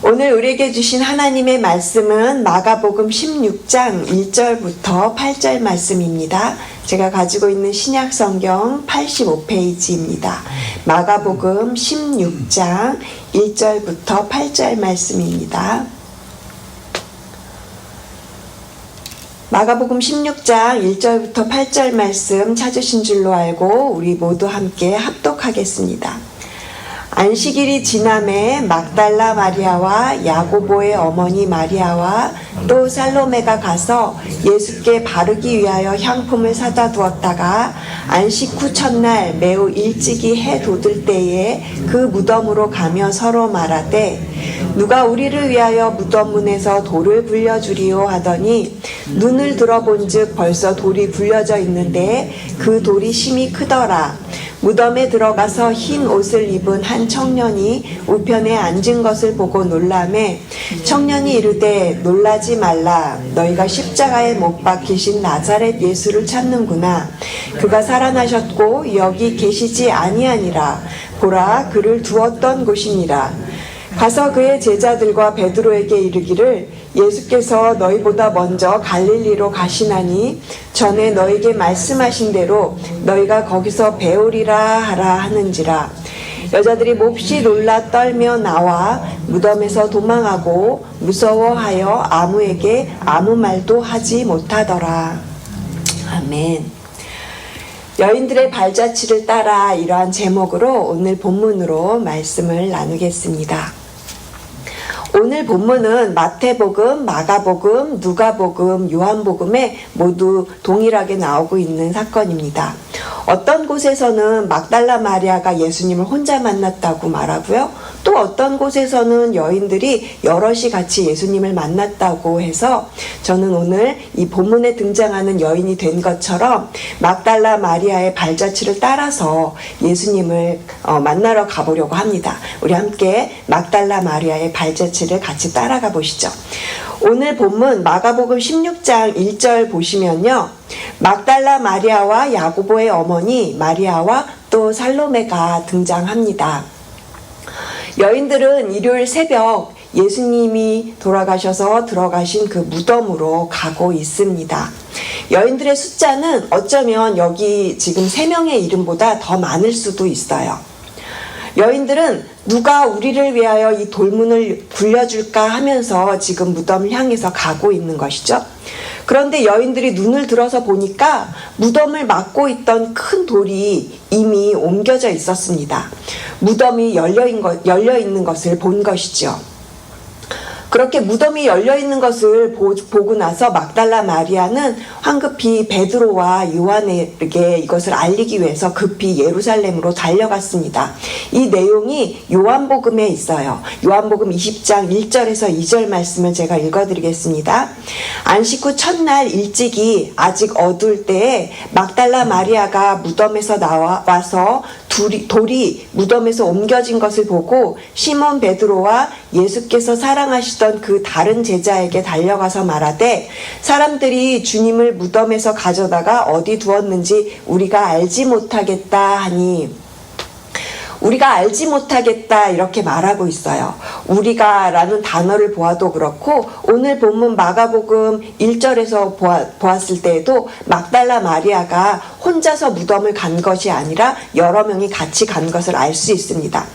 오늘 우리에게 주신 하나님의 말씀은 마가복음 16장 1절부터 8절 말씀입니다. 제가 가지고 있는 신약성경 85페이지입니다. 마가복음 16장 1절부터 8절 말씀입니다. 마가복음 16장 1절부터 8절 말씀 찾으신 줄로 알고 우리 모두 함께 합독하겠습니다. 안식일이 지남에 막달라 마리아와 야고보의 어머니 마리아와 또 살로메가 가서 예수께 바르기 위하여 향품을 사다 두었다가 안식 후 첫날 매우 일찍이 해 돋을 때에 그 무덤으로 가며 서로 말하되 누가 우리를 위하여 무덤 문에서 돌을 불려주리오 하더니 눈을 들어본즉 벌써 돌이 불려져 있는데 그 돌이 심히 크더라. 무덤에 들어가서 흰 옷을 입은 한 청년이 우편에 앉은 것을 보고 놀라매 청년이 이르되 놀라지 말라. 너희가 십자가에 못 박히신 나사렛 예수를 찾는구나. 그가 살아나셨고 여기 계시지 아니하니라. 보라, 그를 두었던 곳이니라. 가서 그의 제자들과 베드로에게 이르기를 예수께서 너희보다 먼저 갈릴리로 가시나니 전에 너희에게 말씀하신 대로 너희가 거기서 배우리라 하라 하는지라. 여자들이 몹시 놀라 떨며 나와 무덤에서 도망하고 무서워하여 아무에게 아무 말도 하지 못하더라. 아멘. 여인들의 발자취를 따라 이러한 제목으로 오늘 본문으로 말씀을 나누겠습니다. 오늘 본문은 마태복음, 마가복음, 누가복음, 요한복음에 모두 동일하게 나오고 있는 사건입니다. 어떤 곳에서는 막달라 마리아가 예수님을 혼자 만났다고 말하고요. 또 어떤 곳에서는 여인들이 여럿이 같이 예수님을 만났다고 해서 저는 오늘 이 본문에 등장하는 여인이 된 것처럼 막달라 마리아의 발자취를 따라서 예수님을 만나러 가보려고 합니다. 우리 함께 막달라 마리아의 발자취를 같이 따라가 보시죠. 오늘 본문 마가복음 16장 1절 보시면요. 막달라 마리아와 야고보의 어머니 마리아와 또 살로메가 등장합니다. 여인들은 일요일 새벽 예수님이 돌아가셔서 들어가신 그 무덤으로 가고 있습니다. 여인들의 숫자는 어쩌면 여기 지금 3명의 이름보다 더 많을 수도 있어요. 여인들은 누가 우리를 위하여 이 돌문을 굴려줄까 하면서 지금 무덤을 향해서 가고 있는 것이죠. 그런데 여인들이 눈을 들어서 보니까 무덤을 막고 있던 큰 돌이 이미 옮겨져 있었습니다. 무덤이 열려 있는 것을 본 것이죠. 그렇게 무덤이 열려있는 것을 보고 나서 막달라 마리아는 황급히 베드로와 요한에게 이것을 알리기 위해서 급히 예루살렘으로 달려갔습니다. 이 내용이 요한복음에 있어요. 요한복음 20장 1절에서 2절 말씀을 제가 읽어드리겠습니다. 안식 후 첫날 일찍이 아직 어두울 때에 막달라 마리아가 무덤에서 나와서 돌이 무덤에서 옮겨진 것을 보고 시몬 베드로와 예수께서 사랑하시던 그 다른 제자에게 달려가서 말하되 사람들이 주님을 무덤에서 가져다가 어디 두었는지 우리가 알지 못하겠다 하니 우리가 알지 못하겠다 이렇게 말하고 있어요. 우리가 라는 단어를 보아도 그렇고 오늘 본문 마가복음 1절에서 보았을 때에도 막달라 마리아가 혼자서 무덤을 간 것이 아니라 여러 명이 같이 간 것을 알 수 있습니다.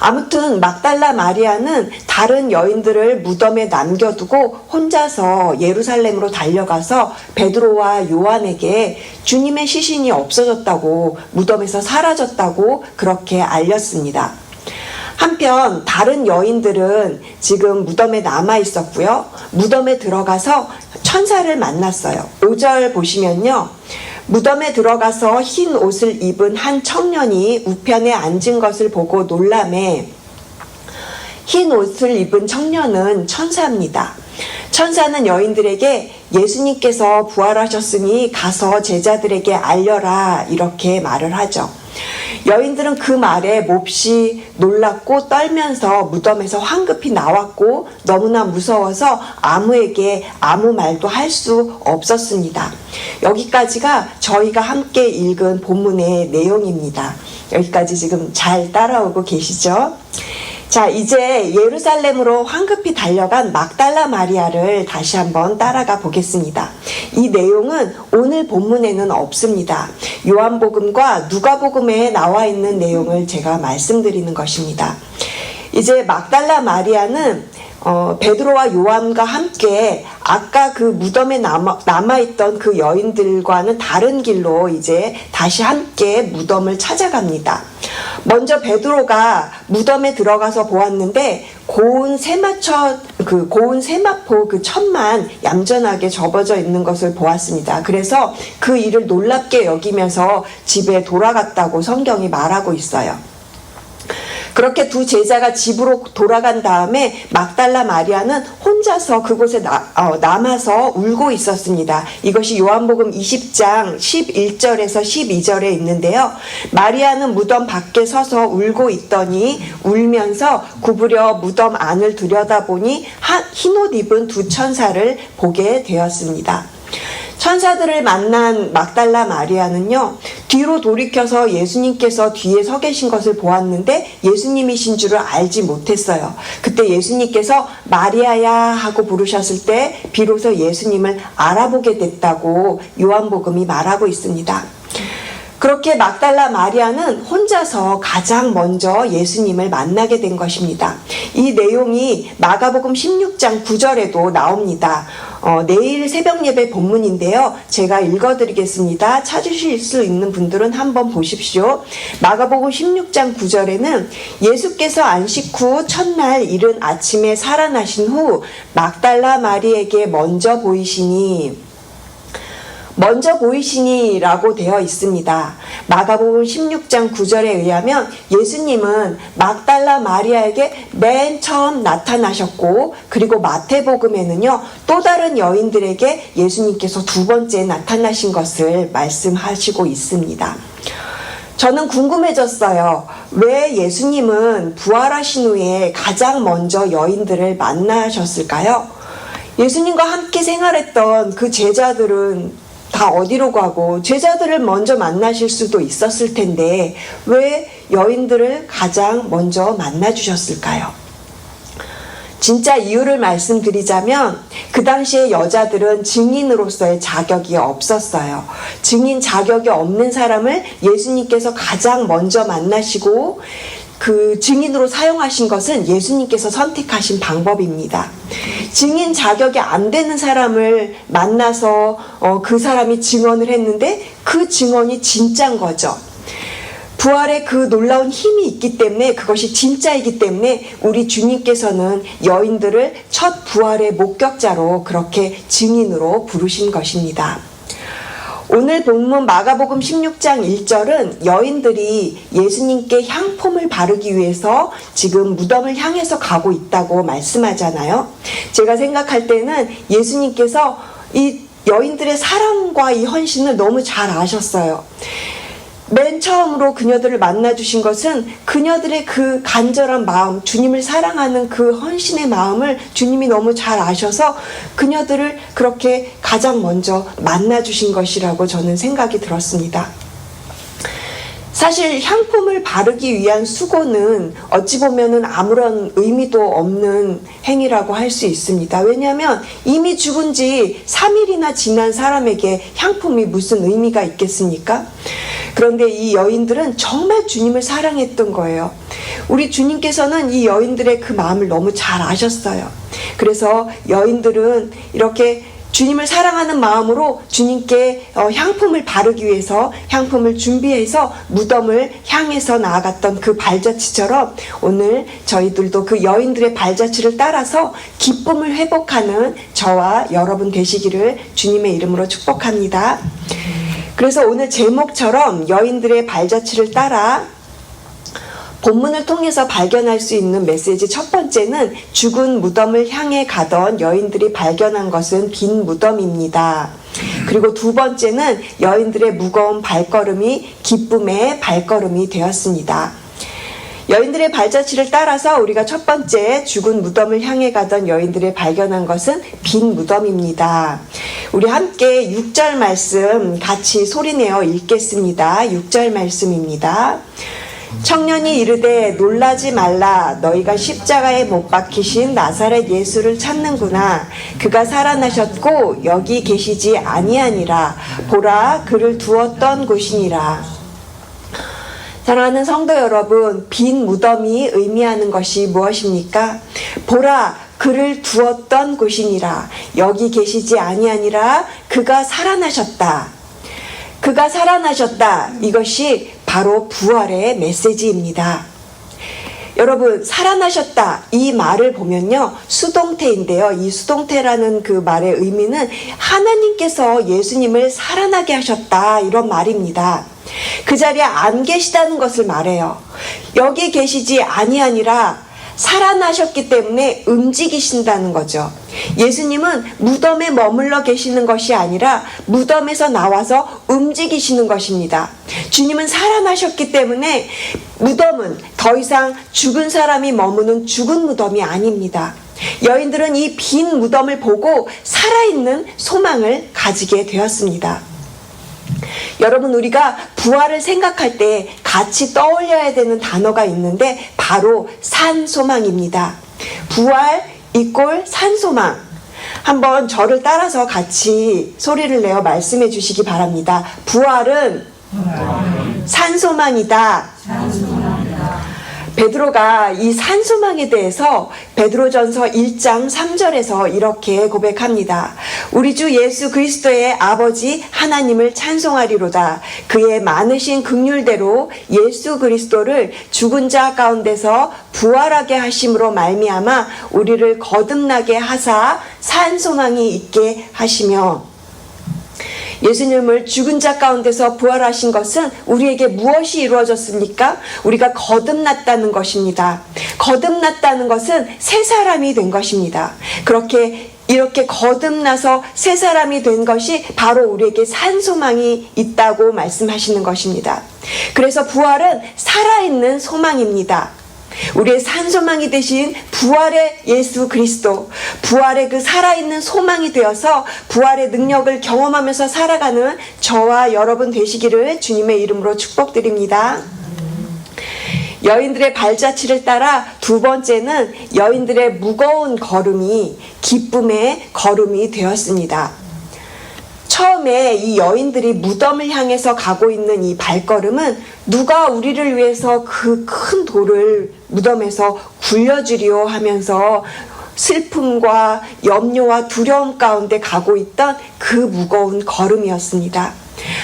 아무튼 막달라 마리아는 다른 여인들을 무덤에 남겨두고 혼자서 예루살렘으로 달려가서 베드로와 요한에게 주님의 시신이 없어졌다고 무덤에서 사라졌다고 그렇게 알렸습니다. 한편 다른 여인들은 지금 무덤에 남아 있었고요. 무덤에 들어가서 천사를 만났어요. 5절 보시면요. 무덤에 들어가서 흰 옷을 입은 한 청년이 우편에 앉은 것을 보고 놀라매 흰 옷을 입은 청년은 천사입니다. 천사는 여인들에게 예수님께서 부활하셨으니 가서 제자들에게 알려라 이렇게 말을 하죠. 여인들은 그 말에 몹시 놀랐고 떨면서 무덤에서 황급히 나왔고 너무나 무서워서 아무에게 아무 말도 할 수 없었습니다. 여기까지가 저희가 함께 읽은 본문의 내용입니다. 여기까지 지금 잘 따라오고 계시죠? 자, 이제 예루살렘으로 황급히 달려간 막달라 마리아를 다시 한번 따라가 보겠습니다. 이 내용은 오늘 본문에는 없습니다. 요한복음과 누가복음에 나와 있는 내용을 제가 말씀드리는 것입니다. 이제 막달라 마리아는 베드로와 요한과 함께 아까 그 무덤에 남아있던 그 여인들과는 다른 길로 이제 다시 함께 무덤을 찾아갑니다. 먼저 베드로가 무덤에 들어가서 보았는데 고운 세마포 그 천만 얌전하게 접어져 있는 것을 보았습니다. 그래서 그 일을 놀랍게 여기면서 집에 돌아갔다고 성경이 말하고 있어요. 그렇게 두 제자가 집으로 돌아간 다음에 막달라 마리아는 혼자서 그곳에 남아서 울고 있었습니다. 이것이 요한복음 20장 11절에서 12절에 있는데요. 마리아는 무덤 밖에 서서 울고 있더니 울면서 구부려 무덤 안을 들여다보니 흰옷 입은 두 천사를 보게 되었습니다. 천사들을 만난 막달라 마리아는요, 뒤로 돌이켜서 예수님께서 뒤에 서 계신 것을 보았는데 예수님이신 줄을 알지 못했어요. 그때 예수님께서 마리아야 하고 부르셨을 때 비로소 예수님을 알아보게 됐다고 요한복음이 말하고 있습니다. 그렇게 막달라 마리아는 혼자서 가장 먼저 예수님을 만나게 된 것입니다. 이 내용이 마가복음 16장 9절에도 나옵니다. 내일 새벽 예배 본문인데요. 제가 읽어드리겠습니다. 찾으실 수 있는 분들은 한번 보십시오. 마가복음 16장 9절에는 예수께서 안식 후 첫날 이른 아침에 살아나신 후 막달라 마리에게 먼저 보이시니라고 되어 있습니다. 마가복음 16장 9절에 의하면 예수님은 막달라 마리아에게 맨 처음 나타나셨고, 그리고 마태복음에는요 또 다른 여인들에게 예수님께서 두 번째 나타나신 것을 말씀하시고 있습니다. 저는 궁금해졌어요. 왜 예수님은 부활하신 후에 가장 먼저 여인들을 만나셨을까요? 예수님과 함께 생활했던 그 제자들은 다 어디로 가고 제자들을 먼저 만나실 수도 있었을 텐데 왜 여인들을 가장 먼저 만나주셨을까요? 진짜 이유를 말씀드리자면 그 당시에 여자들은 증인으로서의 자격이 없었어요. 증인 자격이 없는 사람을 예수님께서 가장 먼저 만나시고 그 증인으로 사용하신 것은 예수님께서 선택하신 방법입니다. 증인 자격이 안 되는 사람을 만나서 그 사람이 증언을 했는데 그 증언이 진짜인 거죠. 부활의 그 놀라운 힘이 있기 때문에, 그것이 진짜이기 때문에 우리 주님께서는 여인들을 첫 부활의 목격자로 그렇게 증인으로 부르신 것입니다. 오늘 본문 마가복음 16장 1절은 여인들이 예수님께 향품을 바르기 위해서 지금 무덤을 향해서 가고 있다고 말씀하잖아요. 제가 생각할 때는 예수님께서 이 여인들의 사랑과 이 헌신을 너무 잘 아셨어요. 맨 처음으로 그녀들을 만나주신 것은 그녀들의 그 간절한 마음, 주님을 사랑하는 그 헌신의 마음을 주님이 너무 잘 아셔서 그녀들을 그렇게 가장 먼저 만나주신 것이라고 저는 생각이 들었습니다. 사실 향품을 바르기 위한 수고는 어찌 보면은 아무런 의미도 없는 행위라고 할 수 있습니다. 왜냐하면 이미 죽은 지 3일이나 지난 사람에게 향품이 무슨 의미가 있겠습니까? 그런데 이 여인들은 정말 주님을 사랑했던 거예요. 우리 주님께서는 이 여인들의 그 마음을 너무 잘 아셨어요. 그래서 여인들은 이렇게 주님을 사랑하는 마음으로 주님께 향품을 바르기 위해서 향품을 준비해서 무덤을 향해서 나아갔던 그 발자취처럼 오늘 저희들도 그 여인들의 발자취를 따라서 기쁨을 회복하는 저와 여러분 되시기를 주님의 이름으로 축복합니다. 그래서 오늘 제목처럼 여인들의 발자취를 따라 본문을 통해서 발견할 수 있는 메시지 첫 번째는 죽은 무덤을 향해 가던 여인들이 발견한 것은 빈 무덤입니다. 그리고 두 번째는 여인들의 무거운 발걸음이 기쁨의 발걸음이 되었습니다. 여인들의 발자취를 따라서 우리가 첫 번째 죽은 무덤을 향해 가던 여인들의 발견한 것은 빈 무덤입니다. 우리 함께 6절 말씀 같이 소리내어 읽겠습니다. 6절 말씀입니다. 청년이 이르되 놀라지 말라. 너희가 십자가에 못 박히신 나사렛 예수를 찾는구나. 그가 살아나셨고 여기 계시지 아니하니라. 보라, 그를 두었던 곳이니라. 사랑하는 성도 여러분, 빈 무덤이 의미하는 것이 무엇입니까? 보라, 그를 두었던 곳이니라. 여기 계시지 아니하니라. 그가 살아나셨다. 그가 살아나셨다. 이것이 바로 부활의 메시지입니다. 여러분, 살아나셨다 이 말을 보면요, 수동태인데요, 이 수동태라는 그 말의 의미는 하나님께서 예수님을 살아나게 하셨다 이런 말입니다. 그 자리에 안 계시다는 것을 말해요. 여기 계시지 아니하니라. 살아나셨기 때문에 움직이신다는 거죠. 예수님은 무덤에 머물러 계시는 것이 아니라 무덤에서 나와서 움직이시는 것입니다. 주님은 살아나셨기 때문에 무덤은 더 이상 죽은 사람이 머무는 죽은 무덤이 아닙니다. 여인들은 이 빈 무덤을 보고 살아있는 소망을 가지게 되었습니다. 여러분, 우리가 부활을 생각할 때 같이 떠올려야 되는 단어가 있는데 바로 산소망입니다. 부활 이꼴 산소망. 한번 저를 따라서 같이 소리를 내어 말씀해 주시기 바랍니다. 부활은 산소망이다. 베드로가 이 산소망에 대해서 베드로전서 1장 3절에서 이렇게 고백합니다. 우리 주 예수 그리스도의 아버지 하나님을 찬송하리로다. 그의 많으신 긍휼대로 예수 그리스도를 죽은 자 가운데서 부활하게 하심으로 말미암아 우리를 거듭나게 하사 산소망이 있게 하시며. 예수님을 죽은 자 가운데서 부활하신 것은 우리에게 무엇이 이루어졌습니까? 우리가 거듭났다는 것입니다. 거듭났다는 것은 새 사람이 된 것입니다. 이렇게 거듭나서 새 사람이 된 것이 바로 우리에게 산소망이 있다고 말씀하시는 것입니다. 그래서 부활은 살아있는 소망입니다. 우리의 산소망이 되신 부활의 예수 그리스도, 부활의 그 살아있는 소망이 되어서 부활의 능력을 경험하면서 살아가는 저와 여러분 되시기를 주님의 이름으로 축복드립니다. 여인들의 발자취를 따라 두 번째는 여인들의 무거운 걸음이 기쁨의 걸음이 되었습니다. 처음에 이 여인들이 무덤을 향해서 가고 있는 이 발걸음은 누가 우리를 위해서 그 큰 돌을 무덤에서 굴려주리오 하면서 슬픔과 염려와 두려움 가운데 가고 있던 그 무거운 걸음이었습니다.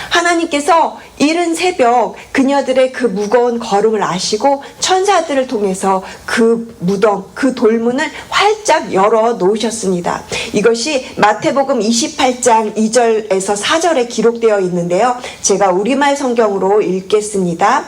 하나님께서 이른 새벽 그녀들의 그 무거운 걸음을 아시고 천사들을 통해서 그 무덤, 그 돌문을 활짝 열어 놓으셨습니다. 이것이 마태복음 28장 2절에서 4절에 기록되어 있는데요. 제가 우리말 성경으로 읽겠습니다.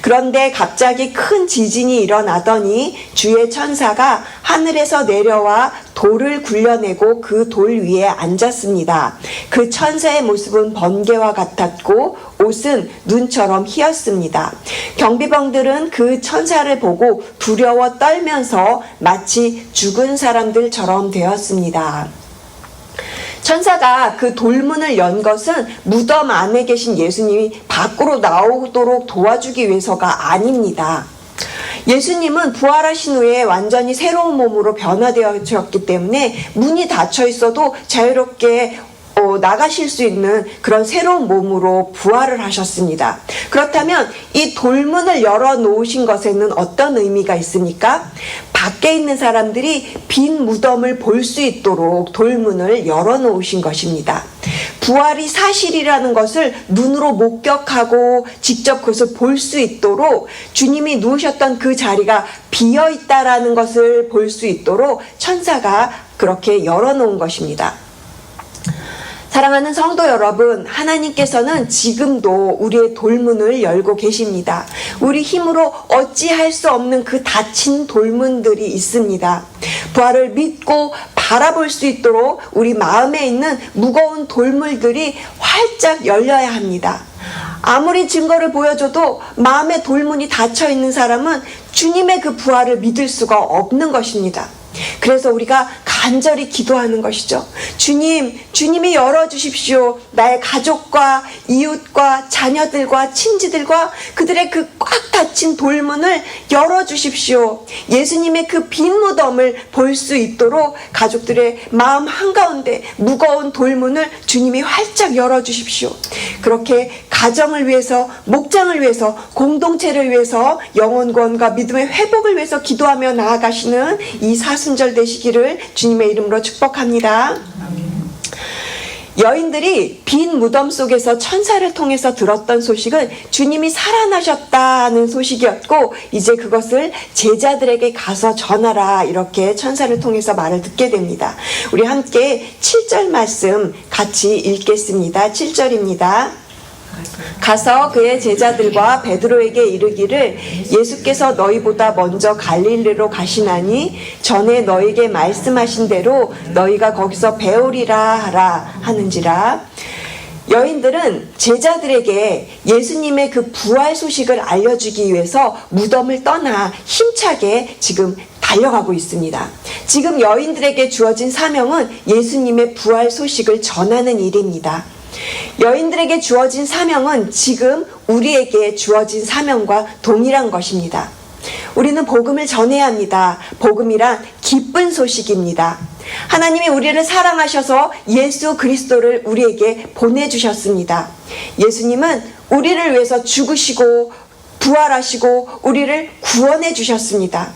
그런데 갑자기 큰 지진이 일어나더니 주의 천사가 하늘에서 내려와 돌을 굴려내고 그 돌 위에 앉았습니다. 그 천사의 모습은 번개와 같았고 옷은 눈처럼 희었습니다. 경비병들은 그 천사를 보고 두려워 떨면서 마치 죽은 사람들처럼 되었습니다. 천사가 그 돌문을 연 것은 무덤 안에 계신 예수님이 밖으로 나오도록 도와주기 위해서가 아닙니다. 예수님은 부활하신 후에 완전히 새로운 몸으로 변화되었기 때문에 문이 닫혀 있어도 자유롭게 나가실 수 있는 그런 새로운 몸으로 부활을 하셨습니다. 그렇다면 이 돌문을 열어 놓으신 것에는 어떤 의미가 있습니까? 밖에 있는 사람들이 빈 무덤을 볼 수 있도록 돌문을 열어 놓으신 것입니다. 부활이 사실이라는 것을 눈으로 목격하고 직접 그것을 볼 수 있도록 주님이 누우셨던 그 자리가 비어 있다라는 것을 볼 수 있도록 천사가 그렇게 열어 놓은 것입니다. 사랑하는 성도 여러분, 하나님께서는 지금도 우리의 돌문을 열고 계십니다. 우리 힘으로 어찌할 수 없는 그 닫힌 돌문들이 있습니다. 부활을 믿고 바라볼 수 있도록 우리 마음에 있는 무거운 돌문들이 활짝 열려야 합니다. 아무리 증거를 보여줘도 마음의 돌문이 닫혀 있는 사람은 주님의 그 부활을 믿을 수가 없는 것입니다. 그래서 우리가 간절히 기도하는 것이죠. 주님이 열어주십시오. 나의 가족과 이웃과 자녀들과 친지들과 그들의 그 꽉 닫힌 돌문을 열어주십시오. 예수님의 그 빈 무덤을 볼 수 있도록 가족들의 마음 한가운데 무거운 돌문을 주님이 활짝 열어주십시오. 그렇게 가정을 위해서, 목장을 위해서, 공동체를 위해서, 영혼권과 믿음의 회복을 위해서 기도하며 나아가시는 이 사순절 되시기를 주님의 이름으로 축복합니다. 여인들이 빈 무덤 속에서 천사를 통해서 들었던 소식은 주님이 살아나셨다는 소식이었고, 이제 그것을 제자들에게 가서 전하라, 이렇게 천사를 통해서 말을 듣게 됩니다. 우리 함께 7절 말씀 같이 읽겠습니다. 7절입니다. 가서 그의 제자들과 베드로에게 이르기를 예수께서 너희보다 먼저 갈릴리로 가시나니 전에 너희에게 말씀하신 대로 너희가 거기서 배우리라 하라 하는지라. 여인들은 제자들에게 예수님의 그 부활 소식을 알려주기 위해서 무덤을 떠나 힘차게 지금 달려가고 있습니다. 지금 여인들에게 주어진 사명은 예수님의 부활 소식을 전하는 일입니다. 여인들에게 주어진 사명은 지금 우리에게 주어진 사명과 동일한 것입니다. 우리는 복음을 전해야 합니다. 복음이란 기쁜 소식입니다. 하나님이 우리를 사랑하셔서 예수 그리스도를 우리에게 보내주셨습니다. 예수님은 우리를 위해서 죽으시고 부활하시고 우리를 구원해 주셨습니다.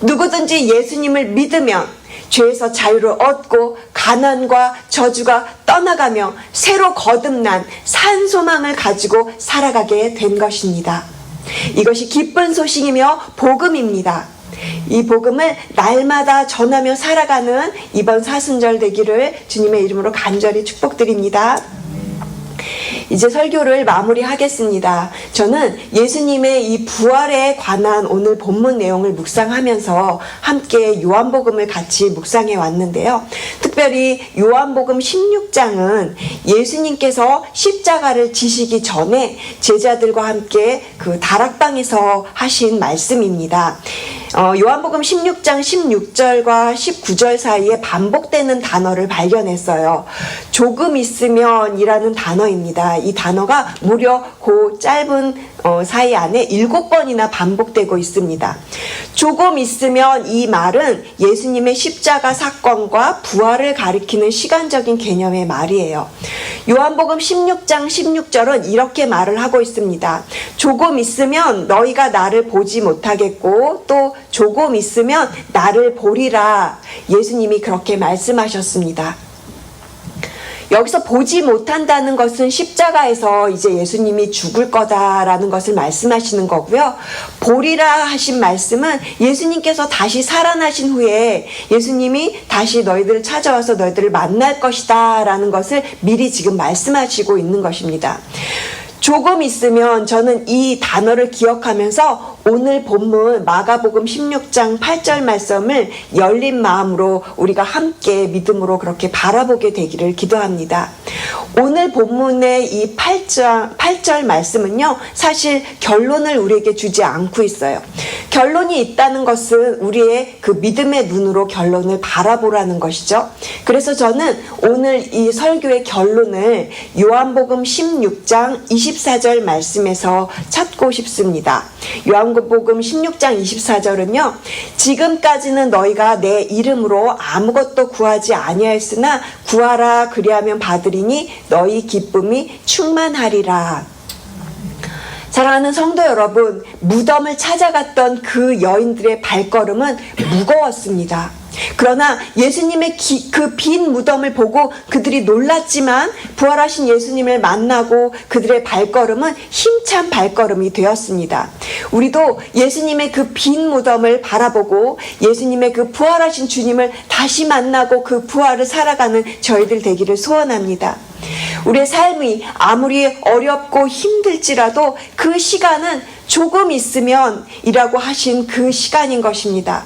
누구든지 예수님을 믿으면 죄에서 자유를 얻고 가난과 저주가 떠나가며 새로 거듭난 산 소망을 가지고 살아가게 된 것입니다. 이것이 기쁜 소식이며 복음입니다. 이 복음을 날마다 전하며 살아가는 이번 사순절 되기를 주님의 이름으로 간절히 축복드립니다. 이제 설교를 마무리하겠습니다. 저는 예수님의 이 부활에 관한 오늘 본문 내용을 묵상하면서 함께 요한복음을 같이 묵상해 왔는데요. 특별히 요한복음 16장은 예수님께서 십자가를 지시기 전에 제자들과 함께 그 다락방에서 하신 말씀입니다. 요한복음 16장 16절과 19절 사이에 반복되는 단어를 발견했어요. 조금 있으면 이라는 단어입니다. 이 단어가 무려 그 짧은 사이 안에 7번이나 반복되고 있습니다. 조금 있으면 이 말은 예수님의 십자가 사건과 부활을 가리키는 시간적인 개념의 말이에요. 요한복음 16장 16절은 이렇게 말을 하고 있습니다. 조금 있으면 너희가 나를 보지 못하겠고 또 조금 있으면 나를 보리라. 예수님이 그렇게 말씀하셨습니다. 여기서 보지 못한다는 것은 십자가에서 이제 예수님이 죽을 거다라는 것을 말씀하시는 거고요. 보리라 하신 말씀은 예수님께서 다시 살아나신 후에 예수님이 다시 너희들을 찾아와서 너희들을 만날 것이다 라는 것을 미리 지금 말씀하시고 있는 것입니다. 조금 있으면 저는 이 단어를 기억하면서 오늘 본문 마가복음 16장 8절 말씀을 열린 마음으로 우리가 함께 믿음으로 그렇게 바라보게 되기를 기도합니다. 오늘 본문의 이 8절 말씀은요, 사실 결론을 우리에게 주지 않고 있어요. 결론이 있다는 것은 우리의 그 믿음의 눈으로 결론을 바라보라는 것이죠. 그래서 저는 오늘 이 설교의 결론을 요한복음 16장 24절 말씀에서 찾고 싶습니다. 요한복음 16장 24절은요. 지금까지는 너희가 내 이름으로 아무것도 구하지 아니하였으나 구하라 그리하면 받으리니 너희 기쁨이 충만하리라. 사랑하는 성도 여러분, 무덤을 찾아갔던 그 여인들의 발걸음은 무거웠습니다. 그러나 예수님의 그 빈 무덤을 보고 그들이 놀랐지만 부활하신 예수님을 만나고 그들의 발걸음은 힘찬 발걸음이 되었습니다. 우리도 예수님의 그 빈 무덤을 바라보고 예수님의 그 부활하신 주님을 다시 만나고 그 부활을 살아가는 저희들 되기를 소원합니다. 우리의 삶이 아무리 어렵고 힘들지라도 그 시간은 조금 있으면 이라고 하신 그 시간인 것입니다.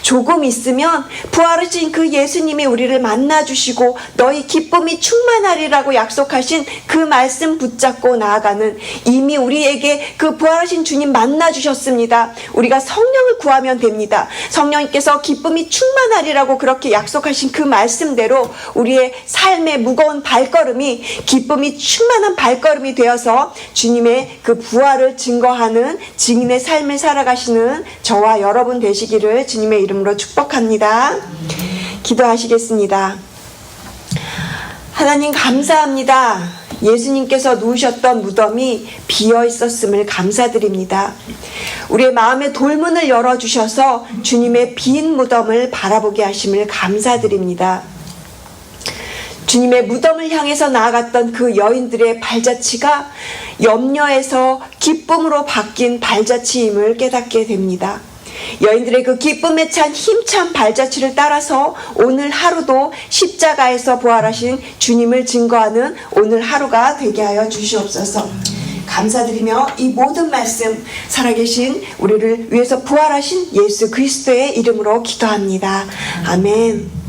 조금 있으면 부활하신 그 예수님이 우리를 만나주시고 너희 기쁨이 충만하리라고 약속하신 그 말씀 붙잡고 나아가는, 이미 우리에게 그 부활하신 주님 만나주셨습니다. 우리가 성령을 구하면 됩니다. 성령님께서 기쁨이 충만하리라고 그렇게 약속하신 그 말씀대로 우리의 삶의 무거운 발걸음이 기쁨이 충만한 발걸음이 되어서 주님의 그 부활을 증거하는 살아가시는 증인의 삶을 살아가시는 저와 여러분 되시기를 주님의 이름으로 축복합니다. 기도하시겠습니다. 하나님 감사합니다. 예수님께서 누우셨던 무덤이 비어 있었음을 감사드립니다. 우리의 마음의 돌문을 열어주셔서 주님의 빈 무덤을 바라보게 하심을 감사드립니다. 주님의 무덤을 향해서 나아갔던 그 여인들의 발자취가 염려에서 기쁨으로 바뀐 발자취임을 깨닫게 됩니다. 여인들의 그 기쁨에 찬 힘찬 발자취를 따라서 오늘 하루도 십자가에서 부활하신 주님을 증거하는 오늘 하루가 되게 하여 주시옵소서. 감사드리며 이 모든 말씀 살아계신 우리를 위해서 부활하신 예수 그리스도의 이름으로 기도합니다. 아멘.